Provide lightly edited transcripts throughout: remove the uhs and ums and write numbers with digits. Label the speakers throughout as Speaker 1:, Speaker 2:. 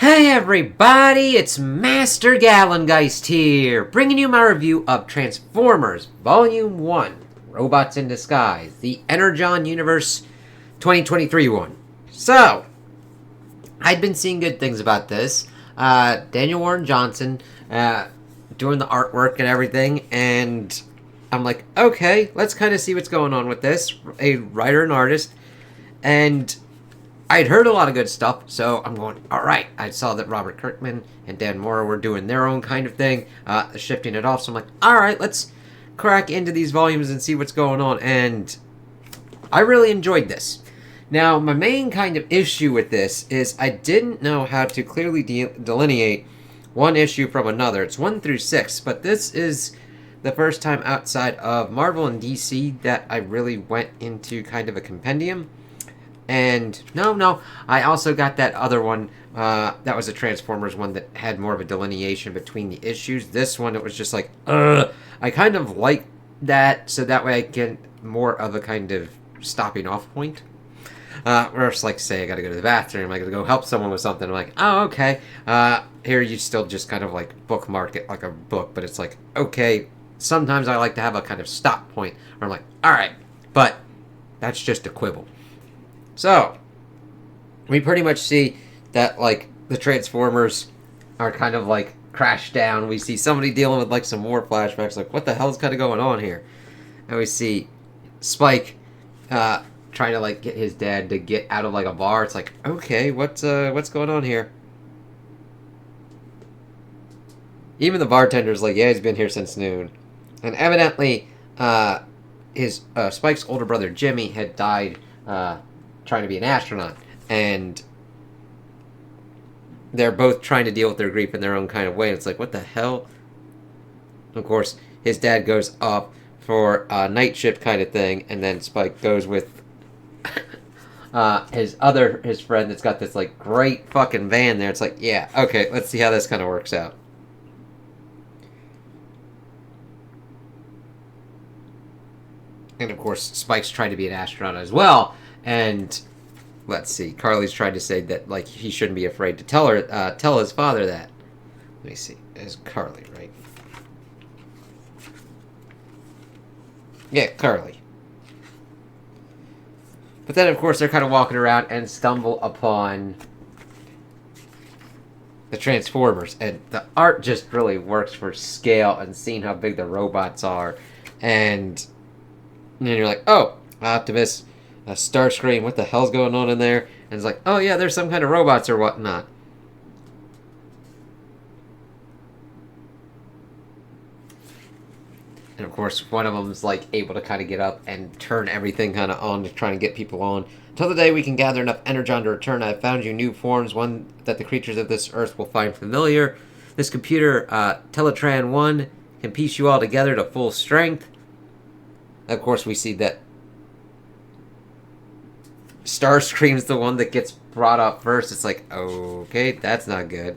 Speaker 1: Hey everybody, it's Master Gallengeist here, bringing you my review of Transformers Volume 1, Robots in Disguise, the Energon Universe 2023 one. So, I'd been seeing good things about this. Daniel Warren Johnson doing the artwork and everything, and I'm like, okay, let's kind of see what's going on with this. A writer and artist, and I'd heard a lot of good stuff, so I'm going, alright. I saw that Robert Kirkman and Dan Mora were doing their own kind of thing, shifting it off, so I'm like, alright, let's crack into these volumes and see what's going on, and I really enjoyed this. Now, my main kind of issue with this is I didn't know how to clearly delineate one issue from another. It's 1 through 6, but this is the first time outside of Marvel and DC that I really went into kind of a compendium. And no, I also got that other one, that was a Transformers one that had more of a delineation between the issues. This one, it was just like, I kind of like that, so that way I get more of a kind of stopping off point. Or it's like, say, I gotta go to the bathroom, I gotta go help someone with something, I'm like, oh, okay. Here you still just kind of like bookmark it like a book, but it's like, okay, sometimes I like to have a kind of stop point, where I'm like, alright, but that's just a quibble. So, we pretty much see that, like, the Transformers are kind of, like, crashed down. We see somebody dealing with, like, some more flashbacks. Like, what the hell's kind of going on here? And we see Spike trying to, like, get his dad to get out of, like, a bar. It's like, okay, what's going on here? Even the bartender's like, yeah, he's been here since noon. And evidently, his Spike's older brother, Jimmy, had died, trying to be an astronaut, and they're both trying to deal with their grief in their own kind of way. It's like, what the hell? Of course, his dad goes up for a night shift kind of thing, and then Spike goes with his friend that's got this like great fucking van there. It's like, yeah, okay, let's see how this kind of works out. And of course, Spike's trying to be an astronaut as well. And let's see, Carly's tried to say that like he shouldn't be afraid to tell his father that. Let me see, it's Carly, right? Yeah, Carly. But then, of course, they're kind of walking around and stumble upon the Transformers, and the art just really works for scale and seeing how big the robots are, and then you're like, oh, Optimus. Starscream, what the hell's going on in there? And it's like, oh yeah, there's some kind of robots or whatnot. And of course, one of them's like able to kind of get up and turn everything kind of on to try and get people on. Until the day we can gather enough Energon to return, I have found you new forms, one that the creatures of this earth will find familiar. This computer, Teletran 1, can piece you all together to full strength. Of course, we see that Starscream's the one that gets brought up first. It's like, okay, that's not good.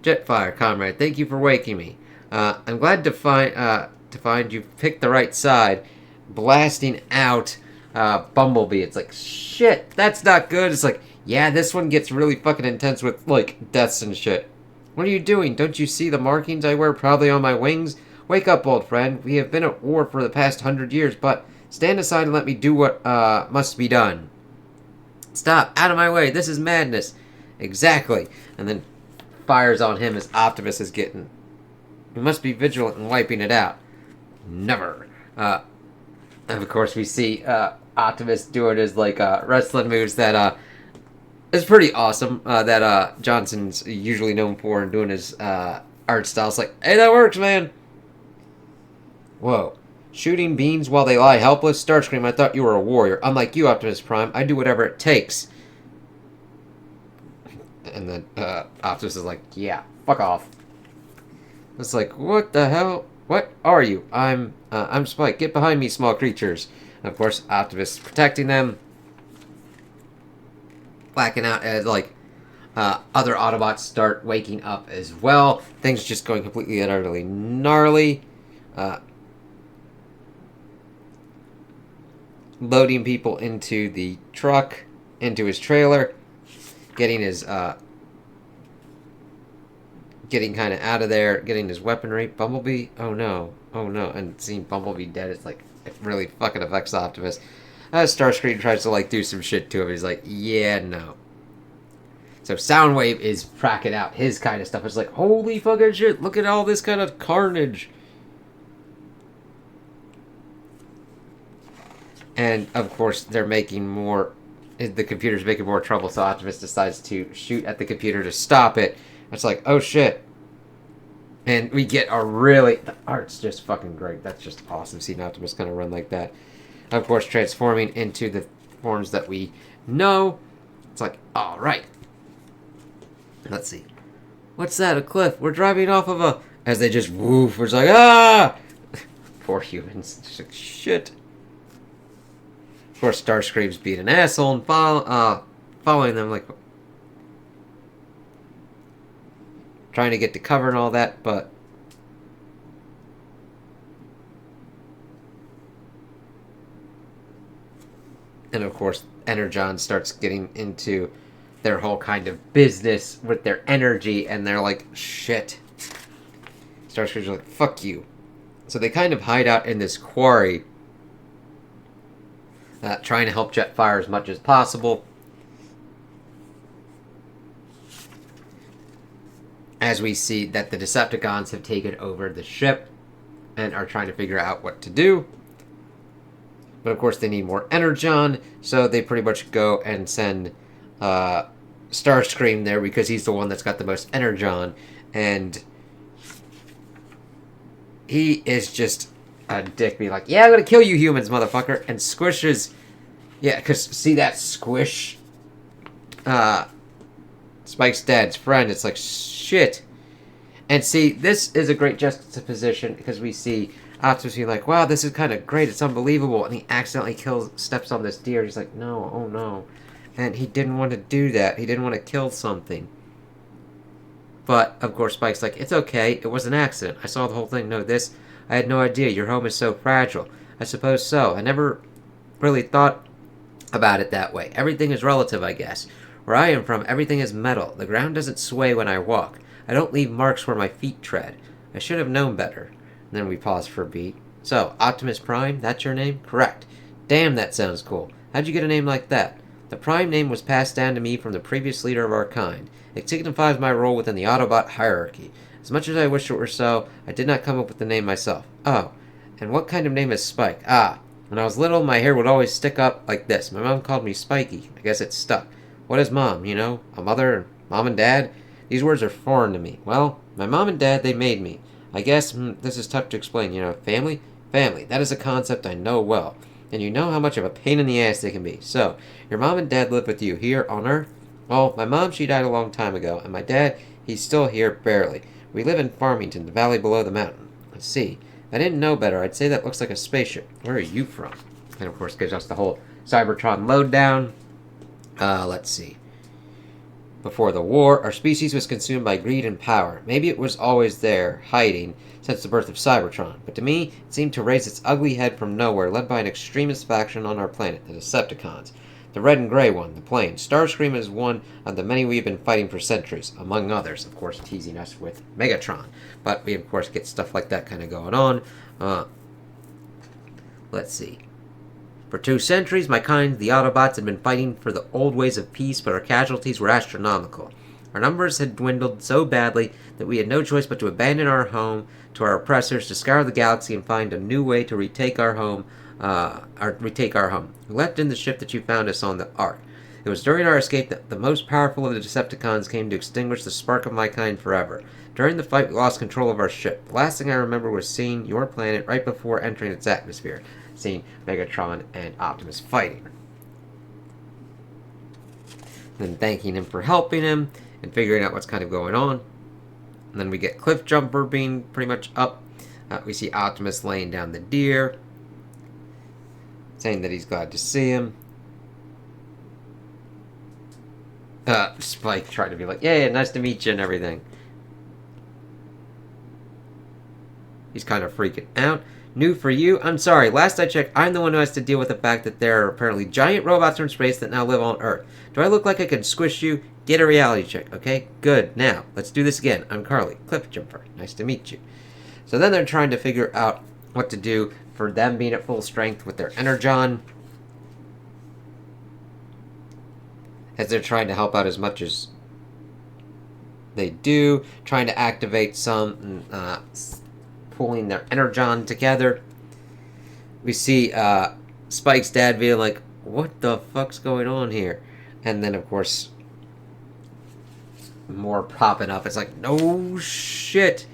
Speaker 1: Jetfire, comrade, thank you for waking me. I'm glad to find you've picked the right side. Blasting out Bumblebee. It's like, shit, that's not good. It's like, yeah, this one gets really fucking intense with, like, deaths and shit. What are you doing? Don't you see the markings I wear proudly on my wings? Wake up, old friend. We have been at war for the past 100 years, but stand aside and let me do what must be done. Stop. Out of my way. This is madness. Exactly. And then fires on him as Optimus is getting... We must be vigilant in wiping it out. Never. And of course we see Optimus doing his like wrestling moves that is pretty awesome. That Johnson's usually known for and doing his art style. It's like, hey, that works, man. Whoa. Shooting beans while they lie helpless? Starscream, I thought you were a warrior. Unlike you, Optimus Prime, I do whatever it takes. And then Optimus is like, yeah, fuck off. It's like, what the hell? What are you? I'm Spike. Get behind me, small creatures. And of course, Optimus protecting them. Blacking out as, like, other Autobots start waking up as well. Things just going completely and utterly gnarly. Loading people into the truck into his trailer, getting his getting kind of out of there, getting his weaponry. Bumblebee, oh no, and seeing Bumblebee dead, it's like, it really fucking affects Optimus. Starscream tries to like do some shit to him. He's like, yeah, no. So Soundwave is cracking out his kind of stuff. It's like, holy fucking shit, look at all this kind of carnage. And of course, they're making more. The computer's making more trouble, so Optimus decides to shoot at the computer to stop it. It's like, oh shit. And we get a really. The art's just fucking great. That's just awesome seeing Optimus kind of run like that. Of course, transforming into the forms that we know. It's like, alright. Let's see. What's that? A cliff. We're driving off of a. As they just woof. It's like, ah! Poor humans. Just like, shit. Of course, Starscream's being an asshole and following them, like, trying to get to cover and all that, but and of course, Energon starts getting into their whole kind of business with their energy, and they're like, shit. Starscream's like, fuck you. So they kind of hide out in this quarry, trying to help Jetfire as much as possible. As we see that the Decepticons have taken over the ship and are trying to figure out what to do. But of course they need more Energon, so they pretty much go and send Starscream there because he's the one that's got the most Energon. And he is just a dick, be like, yeah, I'm gonna kill you humans, motherfucker, and squishes, yeah, because see that squish, Spike's dad's friend, it's like, shit. And see, this is a great juxtaposition, because we see Optimus being like, wow, this is kind of great, it's unbelievable, and he accidentally steps on this deer, he's like, no, oh no, and he didn't want to do that, he didn't want to kill something. But, of course, Spike's like, it's okay, it was an accident, I saw the whole thing, no, this, I had no idea, your home is so fragile. I suppose so. I never really thought about it that way. Everything is relative, I guess. Where I am from, everything is metal. The ground doesn't sway when I walk. I don't leave marks where my feet tread. I should have known better. And then we pause for a beat. So, Optimus Prime, that's your name? Correct. Damn, that sounds cool. How'd you get a name like that? The Prime name was passed down to me from the previous leader of our kind. It signifies my role within the Autobot hierarchy. As much as I wish it were so, I did not come up with the name myself. Oh, and what kind of name is Spike? Ah, when I was little, my hair would always stick up like this. My mom called me Spiky. I guess it stuck. What is mom, you know? A mother, mom and dad? These words are foreign to me. Well, my mom and dad, they made me. I guess, this is tough to explain, you know. Family? Family. That is a concept I know well. And you know how much of a pain in the ass they can be. So, your mom and dad live with you here on Earth? Well, my mom, she died a long time ago. And my dad, he's still here, barely. We live in Farmington, the valley below the mountain. Let's see. If I didn't know better, I'd say that looks like a spaceship. Where are you from? And of course, gives us the whole Cybertron lowdown. Let's see. Before the war, our species was consumed by greed and power. Maybe it was always there, hiding, since the birth of Cybertron. But to me, it seemed to raise its ugly head from nowhere, led by an extremist faction on our planet, the Decepticons. The red and gray one, the plane. Starscream is one of the many we've been fighting for centuries, among others, of course, teasing us with Megatron. But we, of course, get stuff like that kind of going on. Let's see. For 2 centuries, my kind, the Autobots, had been fighting for the old ways of peace, but our casualties were astronomical. Our numbers had dwindled so badly that we had no choice but to abandon our home to our oppressors, to scour the galaxy and find a new way to retake our home. We left in the ship that you found us on, the Ark. It was during our escape that the most powerful of the Decepticons came to extinguish the spark of my kind forever. During the fight, we lost control of our ship. The last thing I remember was seeing your planet right before entering its atmosphere, seeing Megatron and Optimus fighting. Then thanking him for helping him and figuring out what's kind of going on. And then we get Cliffjumper being pretty much up. We see Optimus laying down the deer, saying that he's glad to see him. Spike trying to be like, yeah, nice to meet you and everything. He's kind of freaking out. New for you? I'm sorry, last I checked, I'm the one who has to deal with the fact that there are apparently giant robots from space that now live on Earth. Do I look like I can squish you? Get a reality check, okay? Good. Now, let's do this again. I'm Carly, Cliff Jumper. Nice to meet you. So then they're trying to figure out what to do for them being at full strength with their Energon, as they're trying to help out as much as they do, trying to activate some, pulling their Energon together. We see Spike's dad being like, what the fuck's going on here? And then, of course, more popping up. It's like, no shit.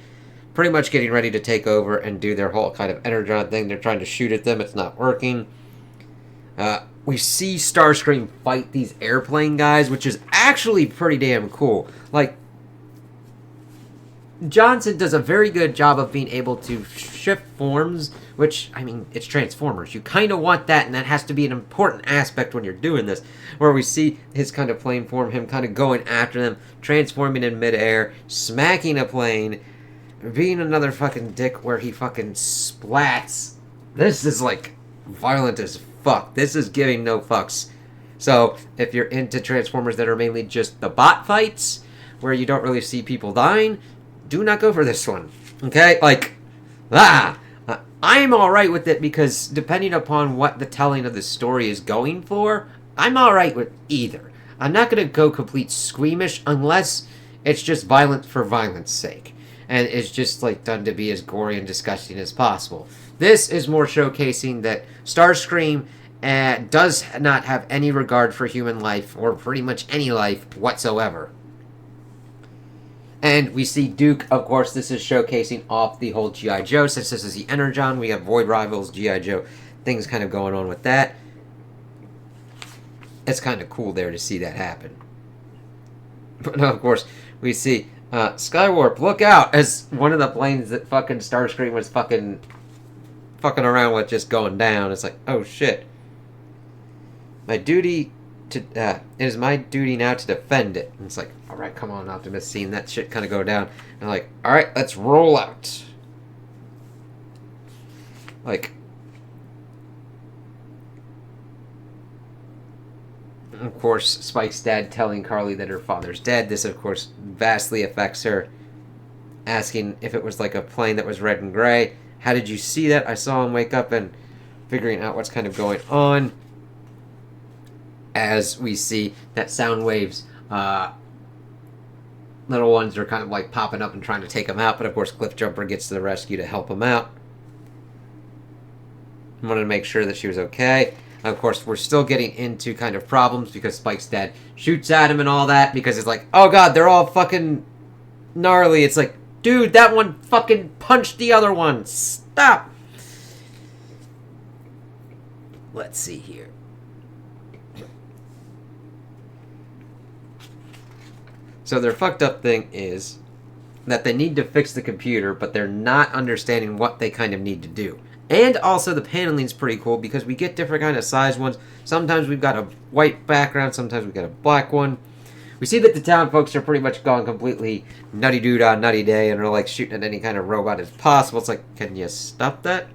Speaker 1: Pretty much getting ready to take over and do their whole kind of Energon thing. They're trying to shoot at them. It's not working. We see Starscream fight these airplane guys, which is actually pretty damn cool. Like, Johnson does a very good job of being able to shift forms, which, I mean, it's Transformers. You kind of want that, and that has to be an important aspect when you're doing this, where we see his kind of plane form, him kind of going after them, transforming in midair, smacking a plane, being another fucking dick where he fucking splats. This is, like, violent as fuck. This is giving no fucks. So, if you're into Transformers that are mainly just the bot fights, where you don't really see people dying, do not go for this one. Okay? Like, I'm alright with it because depending upon what the telling of the story is going for, I'm alright with either. I'm not going to go complete squeamish unless it's just violent for violence sake. And it's just, like, done to be as gory and disgusting as possible. This is more showcasing that Starscream does not have any regard for human life, or pretty much any life whatsoever. And we see Duke, of course, this is showcasing off the whole G.I. Joe. Since this is the Energon, we have Void Rivals, G.I. Joe, things kind of going on with that. It's kind of cool there to see that happen. But no, of course, we see Skywarp, look out! As one of the planes that fucking Starscream was fucking around with just going down. It's like, oh shit. It is my duty now to defend it. And it's like, alright, come on, Optimus, seeing that shit kind of go down. And I'm like, alright, let's roll out. Like, of course, Spike's dad telling Carly that her father's dead. This, of course, vastly affects her. Asking if it was like a plane that was red and gray. How did you see that? I saw him wake up, and figuring out what's kind of going on. As we see that Soundwave's little ones are kind of like popping up and trying to take him out. But, of course, Cliff Jumper gets to the rescue to help him out. I wanted to make sure that she was okay. Of course, we're still getting into kind of problems because Spike's dad shoots at him and all that because it's like, oh god, they're all fucking gnarly. It's like, dude, that one fucking punched the other one. Stop. Let's see here. So their fucked up thing is that they need to fix the computer, but they're not understanding what they kind of need to do. And also the paneling's pretty cool because we get different kind of size ones. Sometimes we've got a white background, sometimes we've got a black one. We see that the town folks are pretty much gone completely nutty doo-dah, nutty day, and are like shooting at any kind of robot as possible. It's like, can you stop that?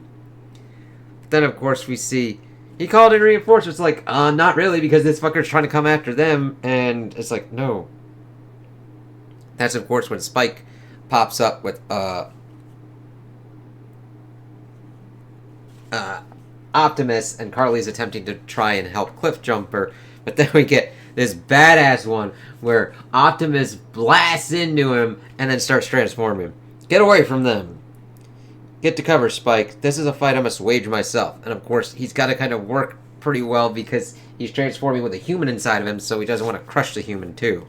Speaker 1: But then, of course, we see he called in reinforcements. Like, not really, because this fucker's trying to come after them. And it's like, no. That's, of course, when Spike pops up with Optimus, and Carly's attempting to try and help Cliff Jumper. But then we get this badass one where Optimus blasts into him and then starts transforming. Get away from them. Get to cover, Spike. This is a fight I must wage myself. And of course, he's got to kind of work pretty well because he's transforming with a human inside of him, so he doesn't want to crush the human too.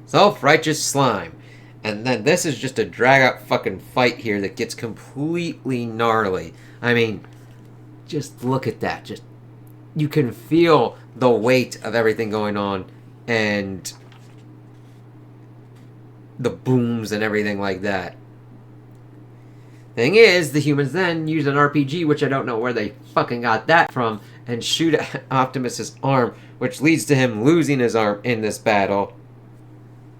Speaker 1: Self-righteous slime. And then this is just a drag-out fucking fight here that gets completely gnarly. I mean, just look at that. Just, you can feel the weight of everything going on and the booms and everything like that. Thing is, the humans then use an RPG, which I don't know where they fucking got that from, and shoot at Optimus's arm, which leads to him losing his arm in this battle,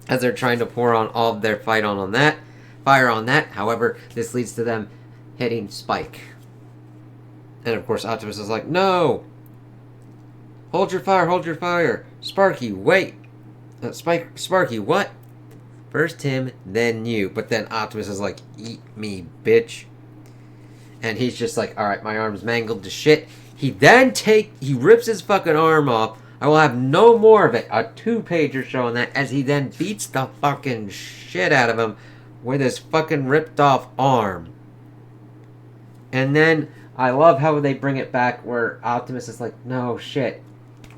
Speaker 1: as they're trying to pour on all of their fire on that. However, this leads to them hitting Spike. And of course Optimus is like, no! Hold your fire, hold your fire! Sparky, wait! Sparky, what? First him, then you. But then Optimus is like, eat me, bitch. And he's just like, alright, my arm's mangled to shit. He rips his fucking arm off. I will have no more of it. A 2-pager showing that as he then beats the fucking shit out of him with his fucking ripped off arm. And then I love how they bring it back where Optimus is like, no shit.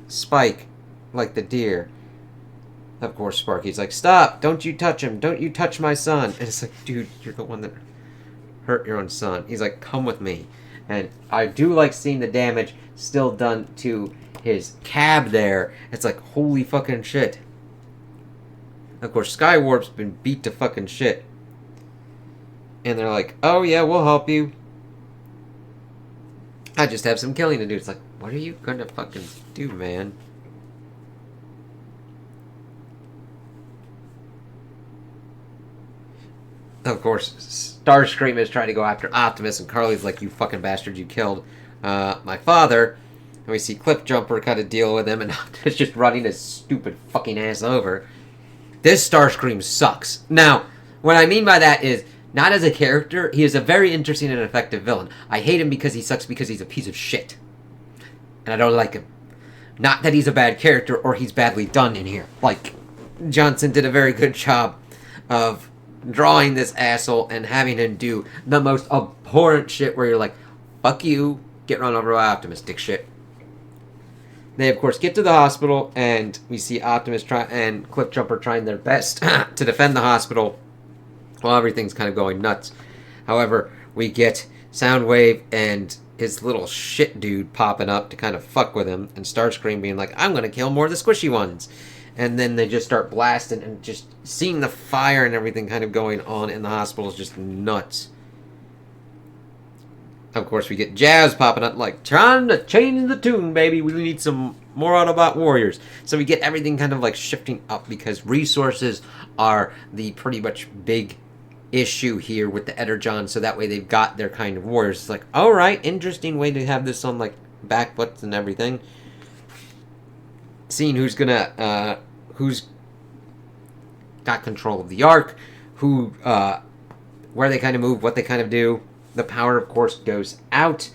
Speaker 1: Spike, like the deer. Of course, Sparky's like, stop! Don't you touch him! Don't you touch my son! And it's like, dude, you're the one that hurt your own son. He's like, come with me. And I do like seeing the damage still done to his cab there. It's like, holy fucking shit. Of course, Skywarp's been beat to fucking shit. And they're like, oh yeah, we'll help you. I just have some killing to do. It's like, what are you gonna fucking do, man? Of course, Starscream is trying to go after Optimus, and Carly's like, you fucking bastard, you killed my father. And we see Cliffjumper kind of deal with him, and Optimus just running his stupid fucking ass over. This Starscream sucks. Now, what I mean by that is, not as a character, he is a very interesting and effective villain. I hate him because he sucks because he's a piece of shit. And I don't like him. Not that he's a bad character or he's badly done in here. Like, Johnson did a very good job of drawing this asshole and having him do the most abhorrent shit where you're like, fuck you, get run over by Optimus, dick shit. They, of course, get to the hospital, and we see Optimus and Cliffjumper trying their best to defend the hospital while everything's kind of going nuts. However, we get Soundwave and his little shit dude popping up to kind of fuck with him, and Starscream being like, I'm going to kill more of the squishy ones. And then they just start blasting, and just seeing the fire and everything kind of going on in the hospital is just nuts. Of course, we get Jazz popping up like, trying to change the tune, baby. We need some more Autobot warriors. So we get everything kind of like shifting up because resources are the pretty much big issue here with the Energon. So that way they've got their kind of warriors. It's like, alright, interesting way to have this on like backfoots and everything. Seeing who's got control of the Ark, where they kind of move, what they kind of do. The power, of course, goes out.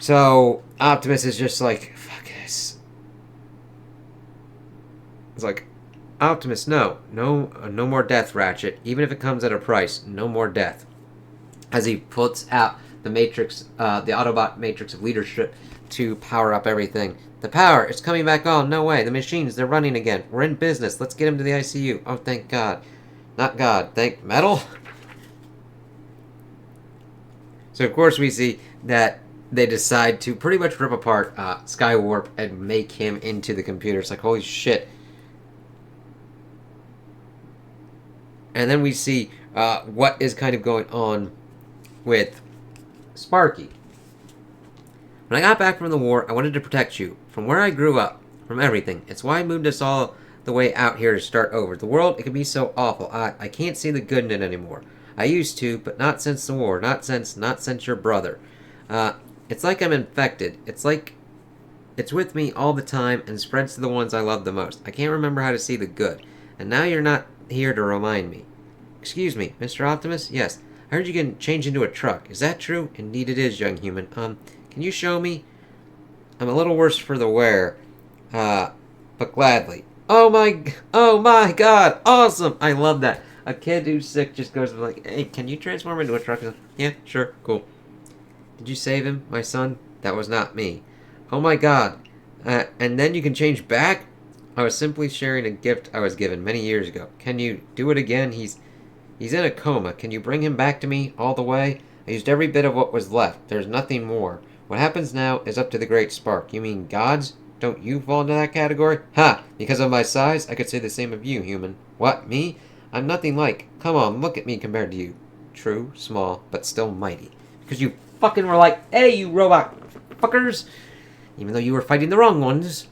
Speaker 1: So, Optimus is just like, fuck this. It's like, Optimus, no more death, Ratchet. Even if it comes at a price, no more death. As he puts out the Matrix, the Autobot Matrix of Leadership to power up everything. The power, it's coming back on. No way. The machines, they're running again. We're in business. Let's get him to the ICU. Oh, thank God. Not God. Thank Metal. So, of course, we see that they decide to pretty much rip apart Skywarp and make him into the computer. It's like, holy shit. And then we see what is kind of going on with Sparky. When I got back from the war, I wanted to protect you. From where I grew up. From everything. It's why I moved us all the way out here to start over. The world, it can be so awful. I can't see the good in it anymore. I used to, but not since the war. Not since your brother. It's like I'm infected. It's like it's with me all the time and spreads to the ones I love the most. I can't remember how to see the good. And now you're not here to remind me. Excuse me, Mr. Optimus? Yes. I heard you can change into a truck. Is that true? Indeed it is, young human. Can you show me? I'm a little worse for the wear. But gladly. Oh my God. Awesome. I love that. A kid who's sick just goes like, hey, can you transform into a truck? Yeah, sure, cool. Did you save him, my son? That was not me. Oh my God. And then you can change back? I was simply sharing a gift I was given many years ago. Can you do it again? He's in a coma. Can you bring him back to me all the way? I used every bit of what was left. There's nothing more. What happens now is up to the Great Spark. You mean gods? Don't you fall into that category? Ha! Because of my size, I could say the same of you, human. What, me? I'm nothing like. Come on, look at me compared to you. True, small, but still mighty. Because you fucking were like, hey, you robot fuckers! Even though you were fighting the wrong ones.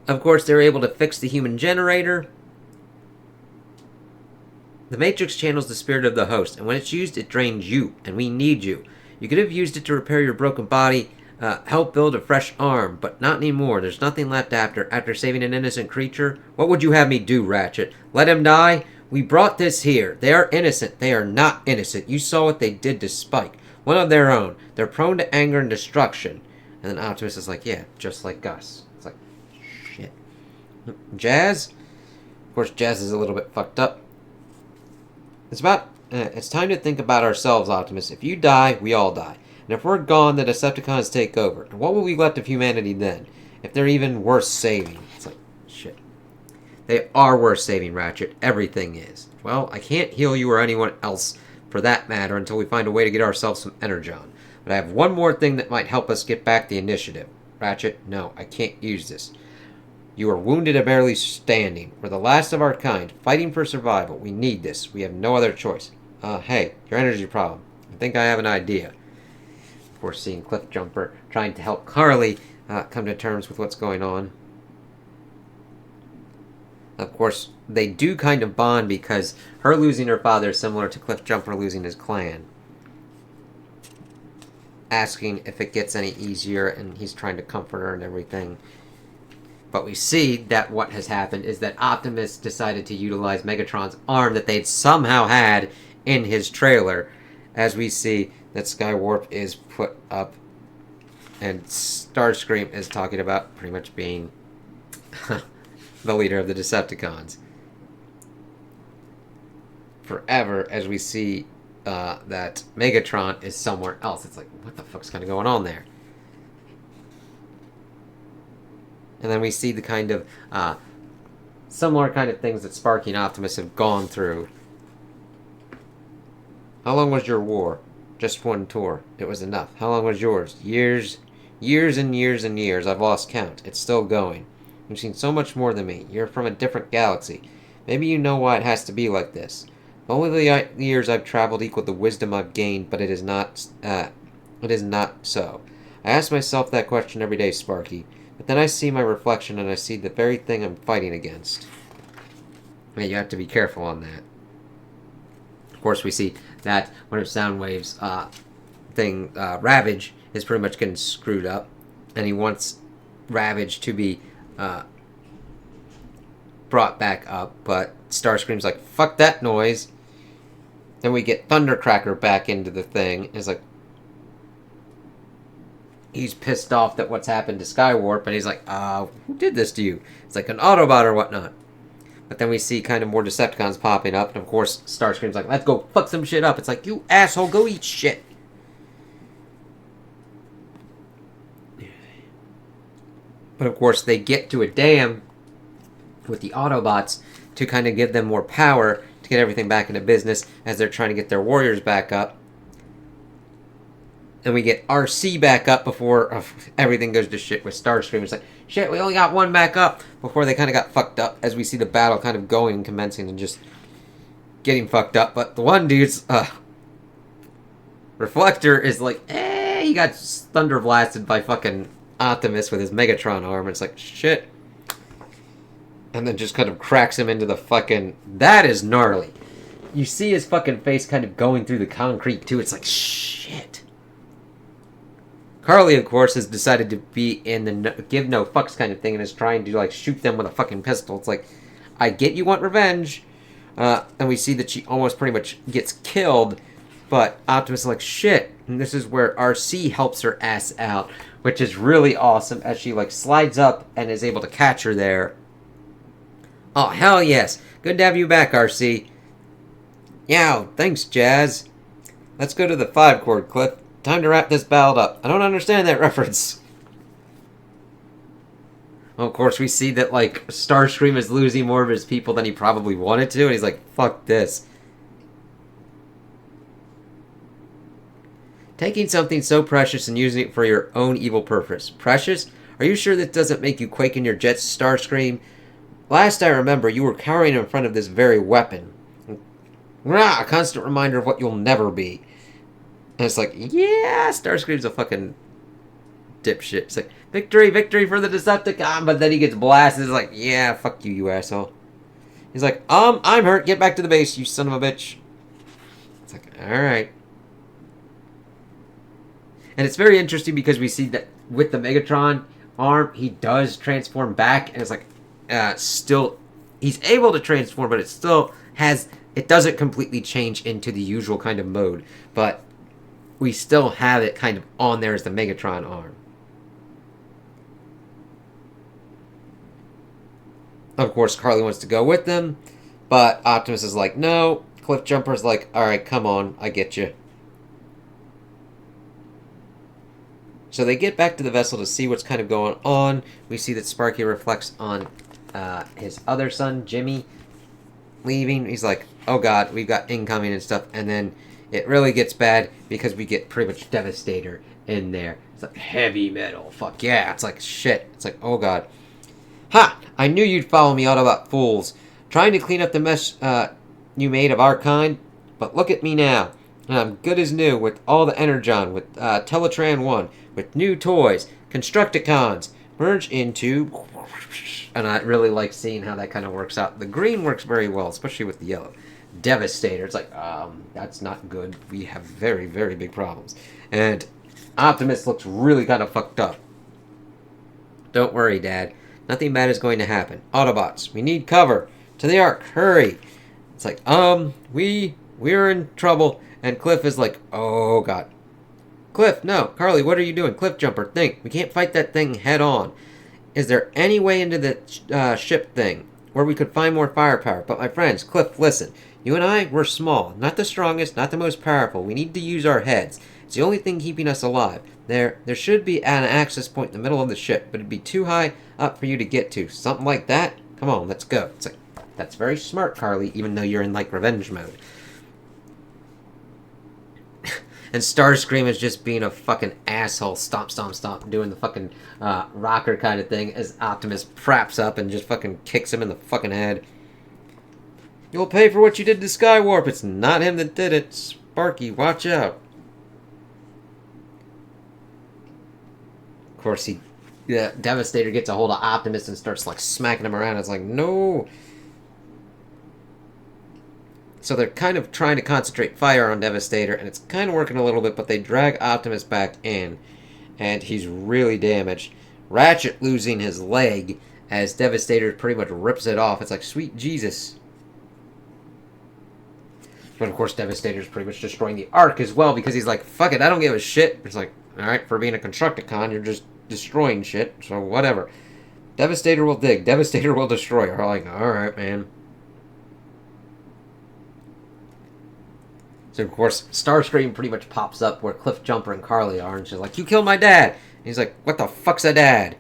Speaker 1: Of course, they were able to fix the human generator. The Matrix channels the spirit of the host, and when it's used, it drains you, and we need you. You could have used it to repair your broken body, help build a fresh arm, but not anymore. There's nothing left after saving an innocent creature. What would you have me do, Ratchet? Let him die? We brought this here. They are innocent. They are not innocent. You saw what they did to Spike. One of their own. They're prone to anger and destruction. And then Optimus is like, yeah, just like Gus. It's like, shit. Jazz? Of course, Jazz is a little bit fucked up. It's time to think about ourselves, Optimus. If you die, we all die. And if we're gone, the Decepticons take over. And what will be left of humanity then? If they're even worth saving. It's like, shit. They are worth saving, Ratchet. Everything is. Well, I can't heal you or anyone else for that matter until we find a way to get ourselves some Energon. But I have one more thing that might help us get back the initiative. Ratchet, no, I can't use this. You are wounded and barely standing. We're the last of our kind, fighting for survival. We need this. We have no other choice. Hey, your energy problem. I think I have an idea. Of course, seeing Cliffjumper trying to help Carly come to terms with what's going on. Of course, they do kind of bond because her losing her father is similar to Cliffjumper losing his clan. Asking if it gets any easier, and he's trying to comfort her and everything. But we see that what has happened is that Optimus decided to utilize Megatron's arm that they'd somehow had in his trailer. As we see that Skywarp is put up and Starscream is talking about pretty much being the leader of the Decepticons. Forever, as we see that Megatron is somewhere else. It's like, what the fuck's kind of going on there? And then we see the kind of similar kind of things that Sparky and Optimus have gone through. How long was your war? Just one tour. It was enough. How long was yours? Years. Years and years and years. I've lost count. It's still going. You've seen so much more than me. You're from a different galaxy. Maybe you know why it has to be like this. Only the years I've traveled equal the wisdom I've gained, but it is not. It is not so. I ask myself that question every day, Sparky. But then I see my reflection and I see the very thing I'm fighting against. And you have to be careful on that. Of course, we see that one of Soundwave's Ravage is pretty much getting screwed up. And he wants Ravage to be brought back up. But Starscream's like, fuck that noise. Then we get Thundercracker back into the thing. It's like, he's pissed off that what's happened to Skywarp, and he's like, who did this to you? It's like an Autobot or whatnot. But then we see kind of more Decepticons popping up, and of course, Starscream's like, let's go fuck some shit up. It's like, you asshole, go eat shit. But of course, they get to a dam with the Autobots to kind of give them more power to get everything back into business as they're trying to get their warriors back up. And we get RC back up before everything goes to shit with Starscream. It's like, shit, we only got one back up before they kind of got fucked up as we see the battle kind of going and commencing and just getting fucked up. But the one dude's Reflector is like, he got thunder blasted by fucking Optimus with his Megatron arm. It's like, shit. And then just kind of cracks him into the fucking... That is gnarly. You see his fucking face kind of going through the concrete too. It's like, shit. Carly, of course, has decided to be in the give no fucks kind of thing and is trying to, like, shoot them with a fucking pistol. It's like, I get you want revenge. And we see that she almost pretty much gets killed. But Optimus is like, shit. And this is where RC helps her ass out, which is really awesome as she, like, slides up and is able to catch her there. Oh, hell yes. Good to have you back, RC. Yow, thanks, Jazz. Let's go to the 5-chord, Cliff. Time to wrap this battle up. I don't understand that reference. Well, of course, we see that, like, Starscream is losing more of his people than he probably wanted to, and he's like, fuck this. Taking something so precious and using it for your own evil purpose. Precious? Are you sure that doesn't make you quake in your jets, Starscream? Last I remember, you were cowering in front of this very weapon. A constant reminder of what you'll never be. And it's like, yeah, Starscream's a fucking dipshit. It's like, victory, victory for the Decepticon. But then he gets blasted. It's like, yeah, fuck you, you asshole. He's like, I'm hurt. Get back to the base, you son of a bitch. It's like, alright. And it's very interesting because we see that with the Megatron arm, he does transform back, and it's like, still, he's able to transform, but it still has, it doesn't completely change into the usual kind of mode, but we still have it kind of on there as the Megatron arm. Of course, Carly wants to go with them, but Optimus is like, no. Cliff Jumper's like, alright, come on, I get you. So they get back to the vessel to see what's kind of going on. We see that Sparky reflects on his other son, Jimmy, leaving. He's like, oh god, we've got incoming and stuff. And then it really gets bad because we get pretty much Devastator in there. It's like heavy metal. Fuck yeah. It's like shit. It's like, oh god. Ha! I knew you'd follow me, Autobot fools. Trying to clean up the mess you made of our kind. But look at me now. And I'm good as new with all the Energon, with Teletran 1, with new toys, Constructicons, merge into... And I really like seeing how that kind of works out. The green works very well, especially with the yellow. Devastator. It's like, that's not good. We have very, very big problems. And Optimus looks really kind of fucked up. Don't worry, Dad. Nothing bad is going to happen. Autobots, we need cover. To the Ark, hurry. It's like, we're in trouble. And Cliff is like, oh, God. Cliff, no. Carly, what are you doing? Cliff Jumper, think. We can't fight that thing head on. Is there any way into the ship thing where we could find more firepower? But my friends, Cliff, listen. You and I, we're small. Not the strongest, not the most powerful. We need to use our heads. It's the only thing keeping us alive. There should be an access point in the middle of the ship, but it'd be too high up for you to get to. Something like that? Come on, let's go. It's like, that's very smart, Carly, even though you're in, like, revenge mode. And Starscream is just being a fucking asshole. Stomp, stomp, stomp. Doing the fucking rocker kind of thing as Optimus praps up and just fucking kicks him in the fucking head. You'll pay for what you did to Skywarp. It's not him that did it. Sparky, watch out. Of course, Devastator gets a hold of Optimus and starts, like, smacking him around. It's like, no. So they're kind of trying to concentrate fire on Devastator, and it's kind of working a little bit, but they drag Optimus back in, and he's really damaged. Ratchet losing his leg as Devastator pretty much rips it off. It's like, sweet Jesus. But of course, Devastator's pretty much destroying the Ark as well, because he's like, fuck it, I don't give a shit. It's like, alright, for being a Constructicon, you're just destroying shit, so whatever. Devastator will dig, Devastator will destroy. We're like, alright, man. So, of course, Starscream pretty much pops up where Cliff Jumper and Carly are, and she's like, you killed my dad! And he's like, what the fuck's a dad?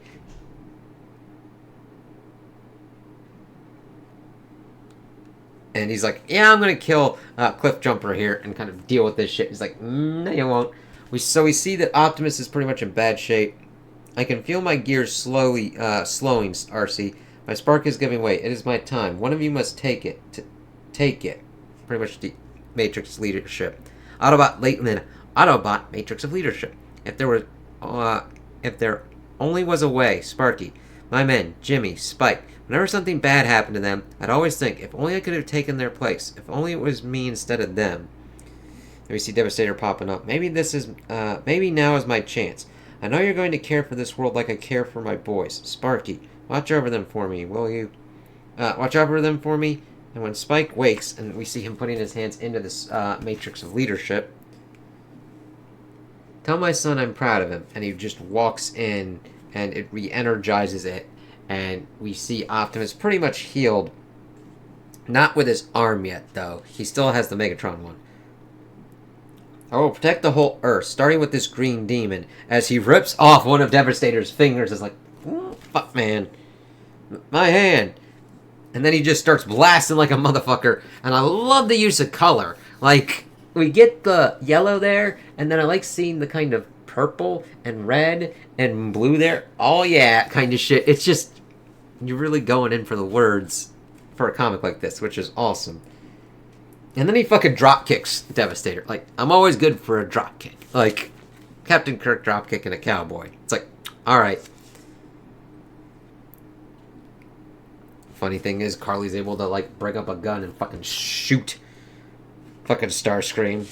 Speaker 1: And he's like, yeah, I'm gonna kill Cliff Jumper here and kind of deal with this shit. He's like, no, you won't. So we see that Optimus is pretty much in bad shape. I can feel my gears slowing, RC. My spark is giving way. It is my time. One of you must take it. Take it. Pretty much the Matrix leadership. Autobot Matrix of leadership. If there only was a way, Sparky, my men, Jimmy, Spike. Whenever something bad happened to them, I'd always think, if only I could have taken their place. If only it was me instead of them. And we see Devastator popping up. Maybe now is my chance. I know you're going to care for this world like I care for my boys. Sparky, watch over them for me, will you? Watch over them for me. And when Spike wakes, and we see him putting his hands into this Matrix of leadership, tell my son I'm proud of him. And he just walks in, and it re-energizes it. And we see Optimus pretty much healed. Not with his arm yet, though. He still has the Megatron one. I will protect the whole Earth, starting with this green demon. As he rips off one of Devastator's fingers, it's like, fuck, man. My hand. And then he just starts blasting like a motherfucker. And I love the use of color. Like, we get the yellow there, and then I like seeing the kind of purple and red and blue there. Oh, yeah, kind of shit. It's just, you're really going in for the words for a comic like this, which is awesome. And then he fucking drop kicks Devastator. Like, I'm always good for a drop kick. Like, Captain Kirk drop kicking a cowboy. It's like, alright. Funny thing is, Carly's able to, like, bring up a gun and fucking shoot fucking Starscream.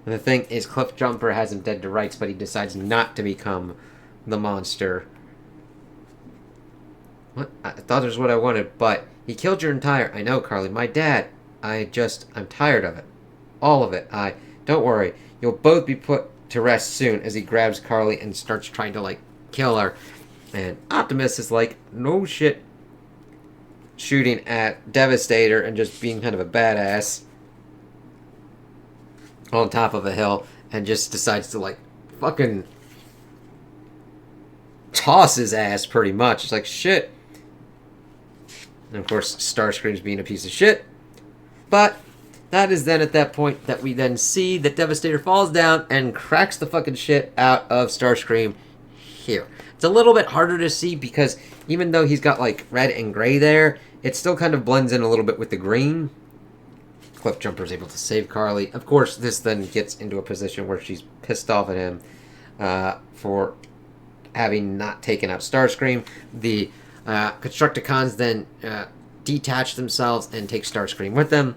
Speaker 1: And the thing is, Cliffjumper has him dead to rights, but he decides not to become the monster. What? I thought this was what I wanted, but he killed your entire... I know, Carly. My dad. I'm tired of it. All of it. Don't worry. You'll both be put to rest soon, as he grabs Carly and starts trying to, like, kill her. And Optimus is like, no shit, shooting at Devastator and just being kind of a badass on top of a hill, and just decides to, like, fucking toss his ass pretty much. It's like, shit. And of course, Starscream's being a piece of shit. But that is then at that point that we then see that Devastator falls down and cracks the fucking shit out of Starscream here. It's a little bit harder to see because even though he's got, like, red and gray there, it still kind of blends in a little bit with the green. Cliffjumper's able to save Carly. Of course, this then gets into a position where she's pissed off at him for having not taken out Starscream. The Constructicons then detach themselves and take Starscream with them.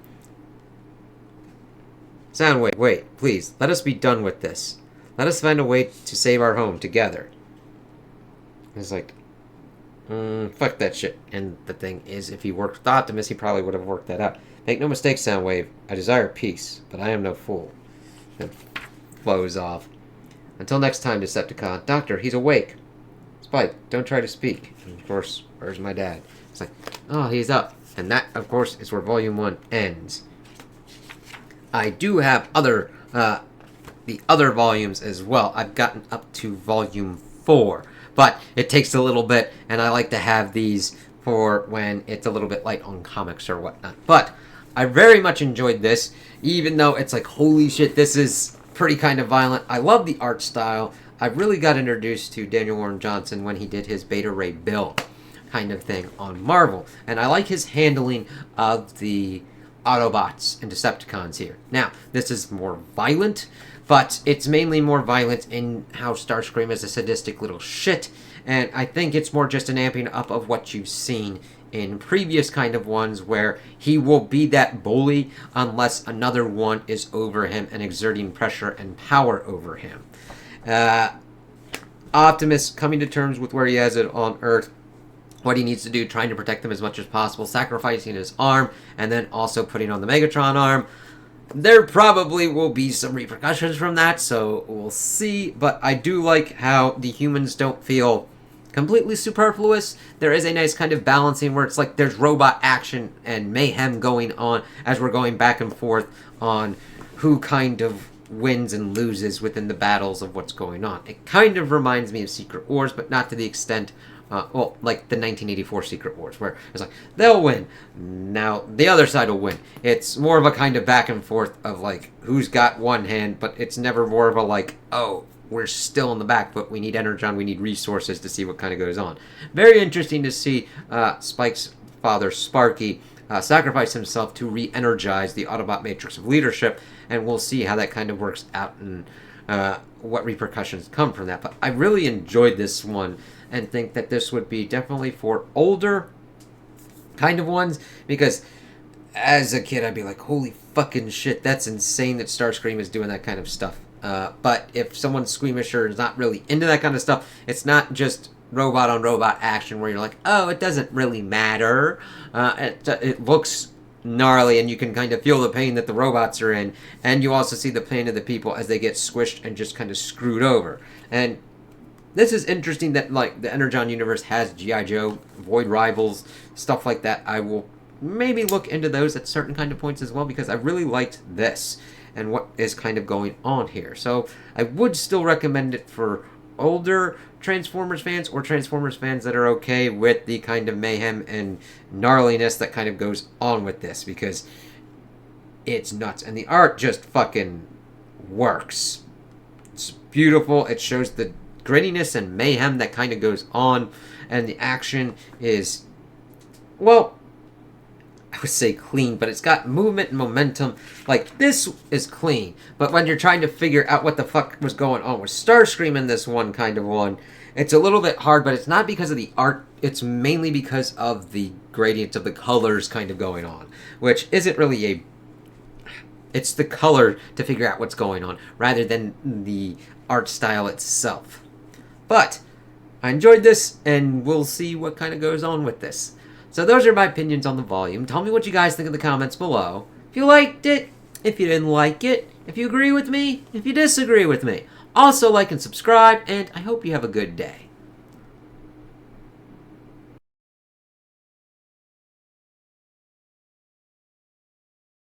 Speaker 1: Soundwave, wait, please, let us be done with this. Let us find a way to save our home together. It's like, fuck that shit. And the thing is, if he worked with Optimus, he probably would have worked that out. Make no mistake, Soundwave, I desire peace, but I am no fool. And flows off. Until next time, Decepticon. Doctor, he's awake. Spike, don't try to speak. And of course, where's my dad? It's like, oh, he's up. And that, of course, is where Volume 1 ends. I do have the other volumes as well. I've gotten up to Volume 4. But it takes a little bit, and I like to have these for when it's a little bit light on comics or whatnot. But I very much enjoyed this, even though it's like, holy shit, this is pretty kind of violent. I love the art style. I really got introduced to Daniel Warren Johnson when he did his Beta Ray Bill kind of thing on Marvel. And I like his handling of the Autobots and Decepticons here. Now, this is more violent, but it's mainly more violent in how Starscream is a sadistic little shit, and I think it's more just an amping up of what you've seen in previous kind of ones, where he will be that bully unless another one is over him and exerting pressure and power over him. Optimus coming to terms with where he has it on Earth, what he needs to do, trying to protect them as much as possible, sacrificing his arm, and then also putting on the Megatron arm. There probably will be some repercussions from that, so we'll see. But I do like how the humans don't feel completely superfluous. There is a nice kind of balancing where it's like there's robot action and mayhem going on as we're going back and forth on who kind of wins and loses within the battles of what's going on. It kind of reminds me of Secret Wars, but not to the extent... like the 1984 Secret Wars, where it's like, they'll win. Now, the other side will win. It's more of a kind of back and forth of, like, who's got one hand, but it's never more of a, like, oh, we're still in the back foot. We need Energon. We need resources to see what kind of goes on. Very interesting to see Spike's father, Sparky, sacrifice himself to re-energize the Autobot Matrix of Leadership, and we'll see how that kind of works out and what repercussions come from that. But I really enjoyed this one, and think that this would be definitely for older kind of ones, because as a kid I'd be like, holy fucking shit, that's insane that Starscream is doing that kind of stuff. But if someone's squeamish or is not really into that kind of stuff, it's not just robot on robot action where you're like, oh, it doesn't really matter. It looks gnarly, and you can kind of feel the pain that the robots are in, and you also see the pain of the people as they get squished and just kind of screwed over. And this is interesting that, like, the Energon universe has G.I. Joe, Void Rivals, stuff like that. I will maybe look into those at certain kind of points as well, because I really liked this and what is kind of going on here. So I would still recommend it for older Transformers fans, or Transformers fans that are okay with the kind of mayhem and gnarliness that kind of goes on with this, because it's nuts. And the art just fucking works. It's beautiful. It shows the grittiness and mayhem that kind of goes on, and the action is, well, I would say clean, but it's got movement and momentum. Like, this is clean, but when you're trying to figure out what the fuck was going on with Starscream in this one kind of one, It's a little bit hard, but it's not because of the art. It's mainly because of the gradient of the colors kind of going on, which isn't really a... It's the color to figure out what's going on, rather than the art style itself. But I enjoyed this, and we'll see what kind of goes on with this. So those are my opinions on the volume. Tell me what you guys think in the comments below. If you liked it, if you didn't like it, if you agree with me, if you disagree with me. Also like and subscribe, and I hope you have a good day.